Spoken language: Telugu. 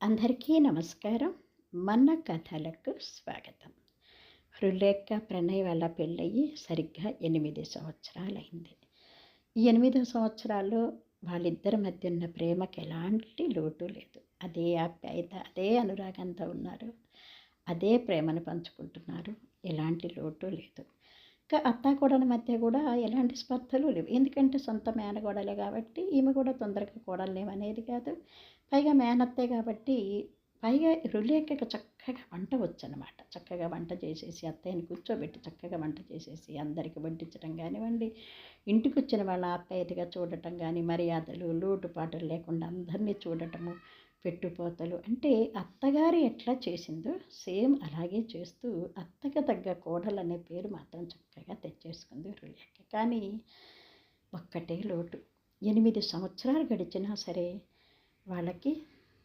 అందరికీ నమస్కారం. మన కథలకు స్వాగతం. హృలేఖ, ప్రణయ్ వాళ్ళ పెళ్ళయ్యి సరిగ్గా 8 సంవత్సరాలైంది. ఈ 8 సంవత్సరాల్లో వాళ్ళిద్దరి మధ్య ఉన్న ప్రేమకి ఎలాంటి లోటు లేదు. అదే ఆప్యాయత, అదే అనురాగంతో ఉన్నారు. అదే ప్రేమను పంచుకుంటున్నారు. ఎలాంటి లోటు లేదు. అత్తాకోడళ్ళ మధ్య కూడా ఎలాంటి స్పర్ధలు లేవు. ఎందుకంటే సొంత మేనకోడలే కాబట్టి ఈమె కూడా తొందరగా కోడళ్ళేమనేది కాదు. పైగా మేనత్తే కాబట్టి పైగా రులేఖకి చక్కగా వంట వచ్చనమాట. చక్కగా వంట చేసేసి అత్తయ్యని కూర్చోబెట్టి చక్కగా వంట చేసేసి అందరికి వడ్డించడం కానివ్వండి, ఇంటికొచ్చిన వాళ్ళ ఆప్యాయతగా చూడటం కానీ, మర్యాదలు లోటుపాటులు లేకుండా అందరినీ చూడటము, పెట్టుపోతలు అంటే అత్తగారు ఎట్లా చేసిందో సేమ్ అలాగే చేస్తూ అత్తకి తగ్గ కోడలనే పేరు మాత్రం చక్కగా తెచ్చేసుకుంది రులేఖ. కానీ ఒక్కటే లోటు, 8 సంవత్సరాలు గడిచినా సరే వాళ్ళకి